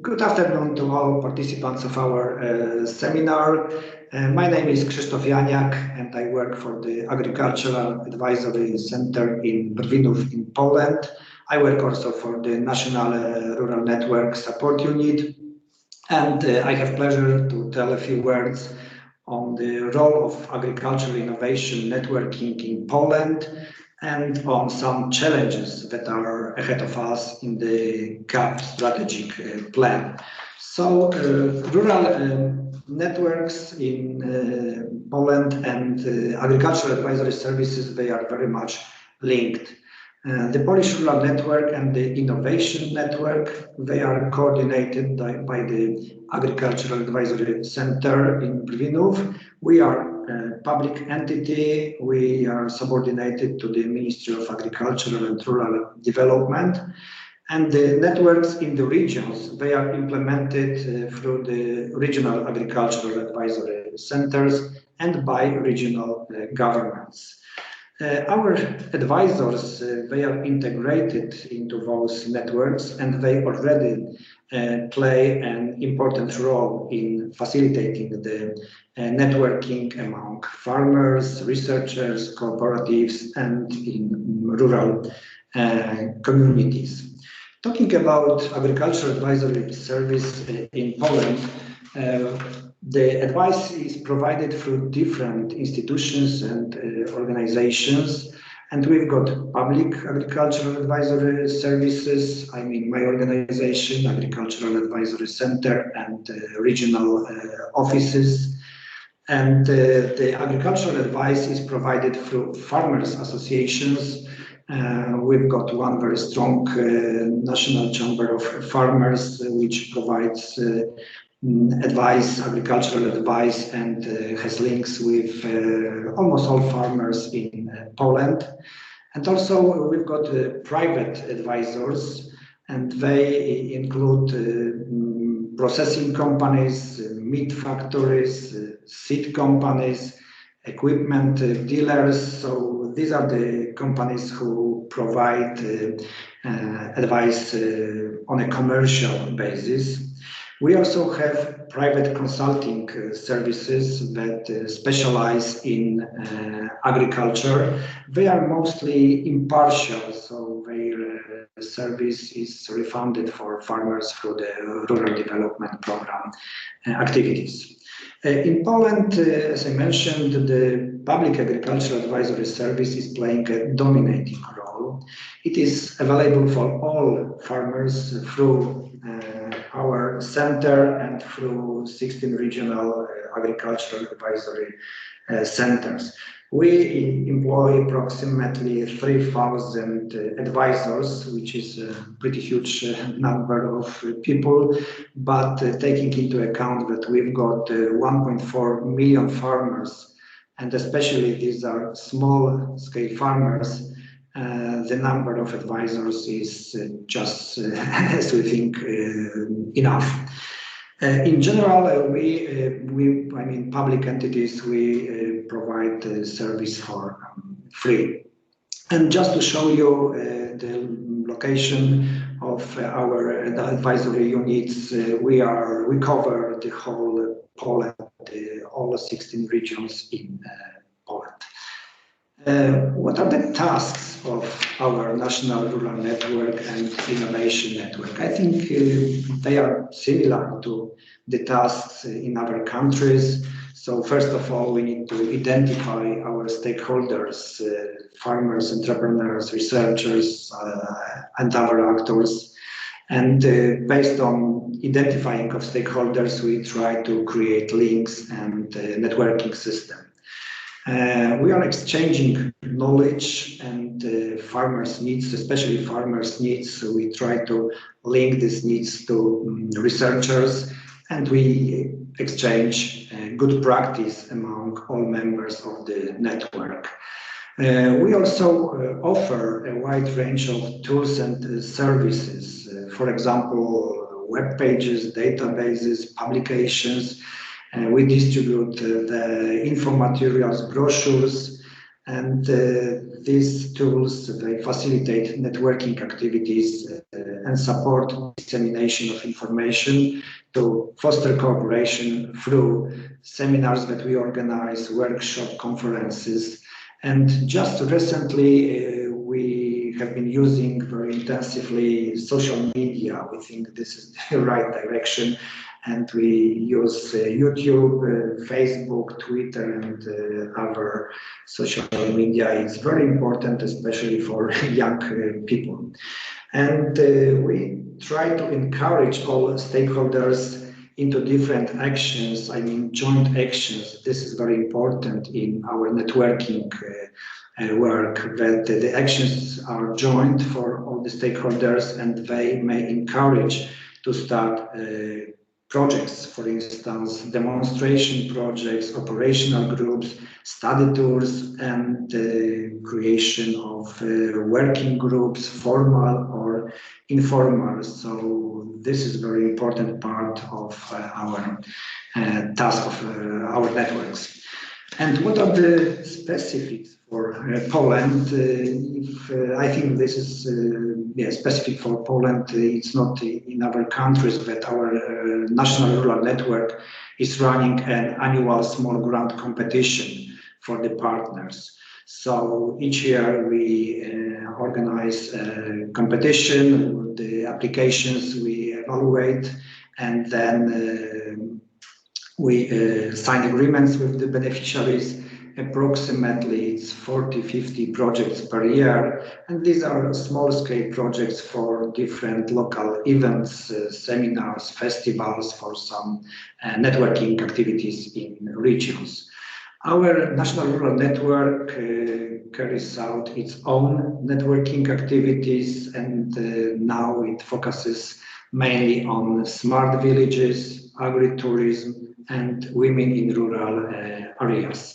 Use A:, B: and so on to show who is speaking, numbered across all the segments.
A: Good afternoon to all participants of our seminar. My name is Krzysztof Janiak and I work for the Agricultural Advisory Center in Brwinów in Poland. I work also for the National Rural Network Support Unit, and I have pleasure to tell a few words on the role of agricultural innovation networking in Poland and on some challenges that are ahead of us in the CAP strategic plan. So, rural networks in Poland and agricultural advisory services, they are very much linked. The Polish Rural Network and the Innovation Network, they are coordinated by the Agricultural Advisory Center in Brwinów. We are a public entity. We are subordinated to the Ministry of Agriculture and Rural Development. And the networks in the regions, they are implemented through the regional agricultural advisory centers and by regional governments. Our advisors, they are integrated into those networks and they already play an important role in facilitating the networking among farmers, researchers, cooperatives, and in rural communities. Talking about agricultural advisory service in Poland, the advice is provided through different institutions and organizations, and we've got public agricultural advisory services. I mean, my organization, Agricultural Advisory Center, and regional offices. And the agricultural advice is provided through farmers' associations. We've got one very strong national chamber of farmers, which provides advice, agricultural advice, and has links with almost all farmers in Poland. And also we've got private advisors, and they include processing companies, meat factories, seed companies, equipment dealers. So these are the companies who provide advice on a commercial basis. We also have private consulting services that specialize in agriculture. They are mostly impartial, so their service is refunded for farmers through the Rural Development Program activities. In Poland, as I mentioned, the public agricultural advisory service is playing a dominating role. It is available for all farmers through our center and through 16 regional agricultural advisory centers. We employ approximately 3,000 advisors, which is a pretty huge number of people, but taking into account that we've got 1.4 million farmers, and especially these are small-scale farmers, the number of advisors is just, as we think, enough. In general, I mean, public entities, we provide the service for free. And just to show you the location of our advisory units, we cover the whole Poland, all 16 regions in Poland. What are the tasks of our National Rural Network and Innovation Network? I think they are similar to the tasks in other countries. So first of all, we need to identify our stakeholders, farmers, entrepreneurs, researchers, and other actors. And based on identifying of stakeholders, we try to create links and networking system. We are exchanging knowledge and farmers' needs, especially farmers' needs. So we try to link these needs to researchers, and we exchange good practice among all members of the network. We also offer a wide range of tools and services. For example, web pages, databases, publications. We distribute the info materials, brochures. And these tools, they facilitate networking activities and support dissemination of information to foster cooperation through seminars that we organize, workshop, conferences. And just recently, we have been using very intensively social media. We think this is the right direction. And we use YouTube, Facebook, Twitter, and other social media. It's very important, especially for young people. And we try to encourage all stakeholders into different actions, I mean joint actions. This is very important in our networking work, that the actions are joint for all the stakeholders and they may encourage to start projects, for instance, demonstration projects, operational groups, study tours, and creation of working groups, formal or informal. So this is a very important part of our task of our networks. And what are the specifics for Poland? I think this is specific for Poland. It's not in other countries, but our national rural network is running an annual small grant competition for the partners. So each year we organize a competition, the applications we evaluate, and then we sign agreements with the beneficiaries. Approximately it's 40-50 projects per year, and these are small-scale projects for different local events, seminars, festivals, for some networking activities in regions. Our National Rural Network carries out its own networking activities, and now it focuses mainly on smart villages, agritourism, and women in rural areas.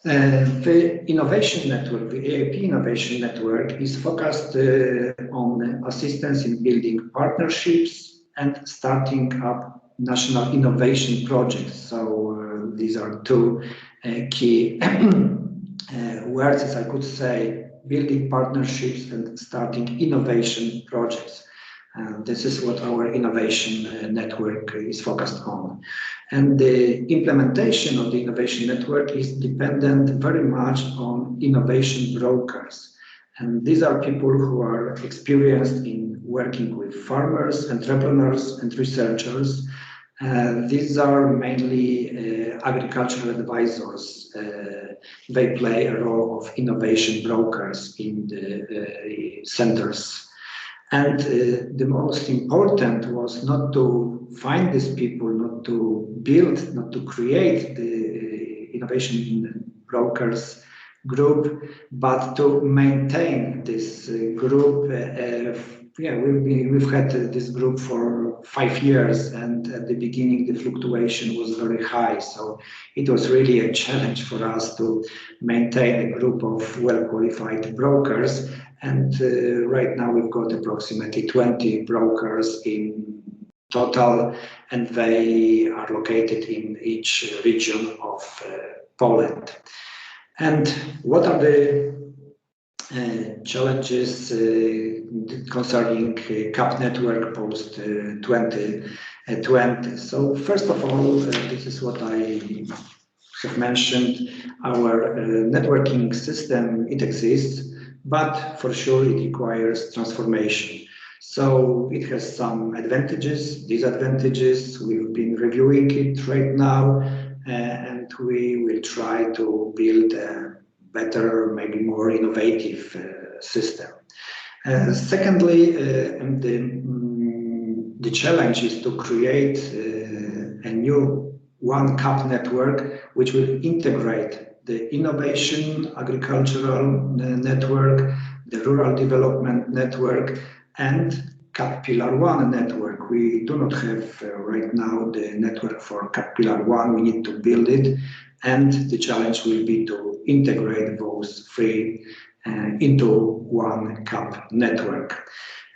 A: The innovation network, the EIP Innovation Network, is focused on assistance in building partnerships and starting up national innovation projects. So these are two key words, as I could say, building partnerships and starting innovation projects. This is what our innovation network is focused on. And the implementation of the innovation network is dependent very much on innovation brokers. And these are people who are experienced in working with farmers, entrepreneurs, and researchers. These are mainly agricultural advisors. They play a role of innovation brokers in the centers. And the most important was not to find these people, not to build, not to create the innovation brokers group, but to maintain this group. We've had this group for 5 years, and at the beginning the fluctuation was very high. So it was really a challenge for us to maintain a group of well-qualified brokers. And right now we've got approximately 20 brokers in total, and they are located in each region of Poland. And what are the challenges concerning CAP network post 2020? So first of all, this is what I have mentioned. Our networking system, it exists, but for sure it requires transformation. So it has some advantages, disadvantages. We've been reviewing it right now, and we will try to build a better, maybe more innovative system. Secondly, the challenge is to create a new one CAP network which will integrate the innovation agricultural network, the rural development network, and CAP Pillar 1 network. We do not have right now the network for CAP Pillar 1. We need to build it, and the challenge will be to integrate those three into one CAP network.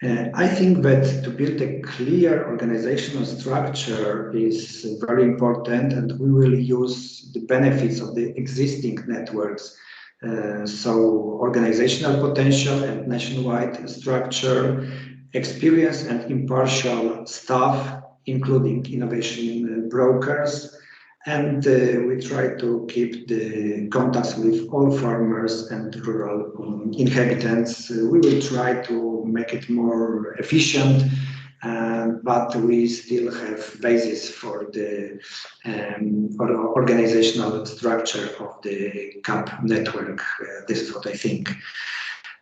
A: I think that to build a clear organizational structure is very important, and we will use the benefits of the existing networks. So organizational potential and nationwide structure, experience and impartial staff, including innovation brokers, and we try to keep the contacts with all farmers and rural inhabitants. We will try to make it more efficient, but we still have basis for the organizational structure of the CAP network. This is what I think.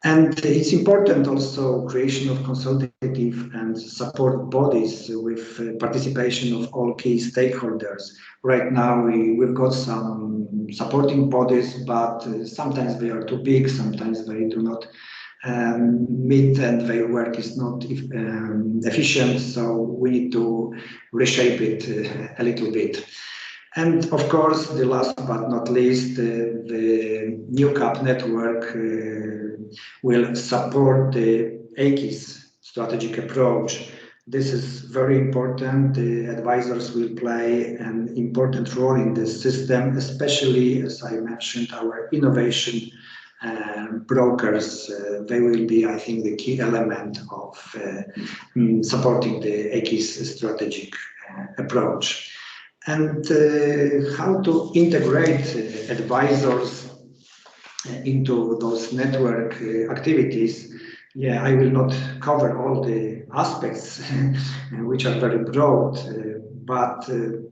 A: And it's important also creation of consultative and support bodies with participation of all key stakeholders. Right now we've got some supporting bodies, but sometimes they are too big, sometimes they do not meet and their work is not efficient, so we need to reshape it a little bit. And of course, the last but not least, the new CAP network will support the AKIS strategic approach. This is very important. The advisors will play an important role in this system, especially, as I mentioned, our innovation brokers. They will be, I think, the key element of supporting the AKIS strategic approach. And how to integrate advisors into those network activities. Yeah, I will not cover all the aspects which are very broad, but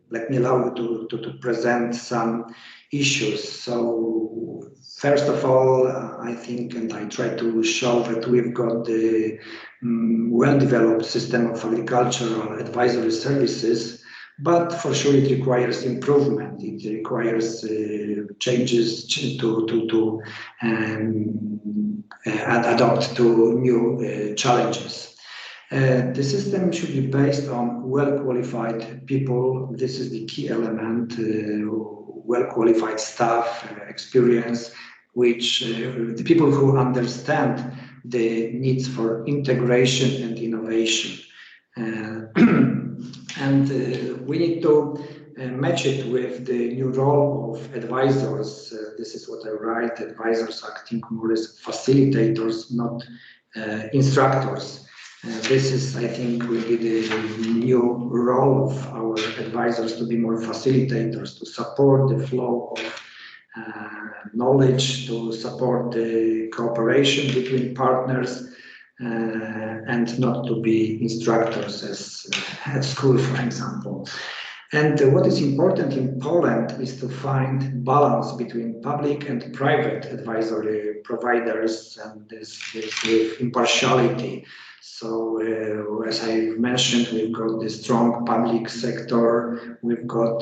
A: let me allow you to present some issues. So first of all, I think, and I try to show that we've got the well-developed system of agricultural advisory services, but for sure it requires improvement. It requires changes to adapt to new challenges. The system should be based on well-qualified people. This is the key element, well-qualified staff, experience, which the people who understand the needs for integration and innovation. And we need to match it with the new role of advisors. This is what I write, advisors acting more as facilitators, not instructors. This is, I think, will be the new role of our advisors, to be more facilitators, to support the flow of knowledge, to support the cooperation between partners, and not to be instructors as at school, for example. And what is important in Poland is to find balance between public and private advisory providers, and this with impartiality. So as I mentioned, we've got the strong public sector, we've got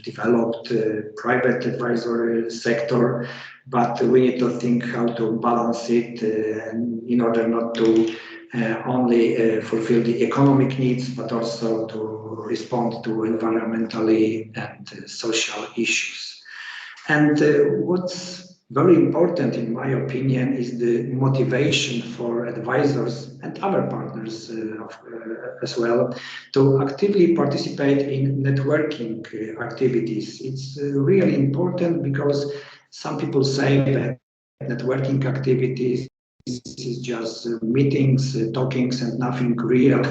A: developed private advisory sector, but we need to think how to balance it in order not to only fulfill the economic needs, but also to respond to environmentally and social issues. And what's very important, in my opinion, is the motivation for advisors and other partners as well to actively participate in networking activities. It's really important because some people say that networking activities is just meetings, talkings, and nothing real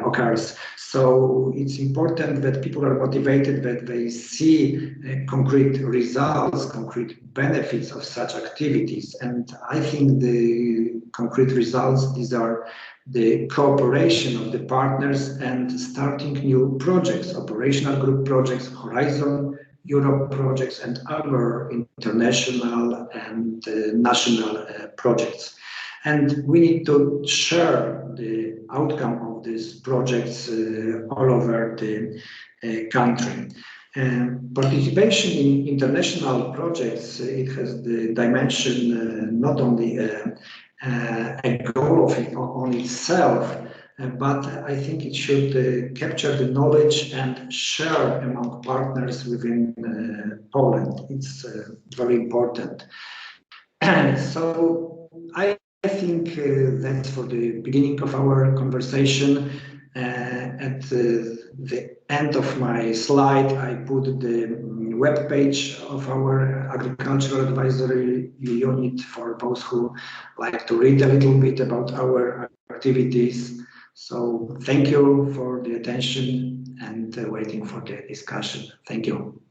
A: occurs. So it's important that people are motivated, that they see concrete results, concrete benefits of such activities. And I think the concrete results, these are the cooperation of the partners and starting new projects, operational group projects, Horizon Europe projects, and other international and national projects. And we need to share the outcome of these projects all over the country. Participation in international projects, it has the dimension not only a goal on itself, but I think it should capture the knowledge and share among partners within Poland. It's very important. So I think that's for the beginning of our conversation. At the end of my slide, I put the web page of our agricultural advisory unit for those who like to read a little bit about our activities. So thank you for the attention and waiting for the discussion. Thank you.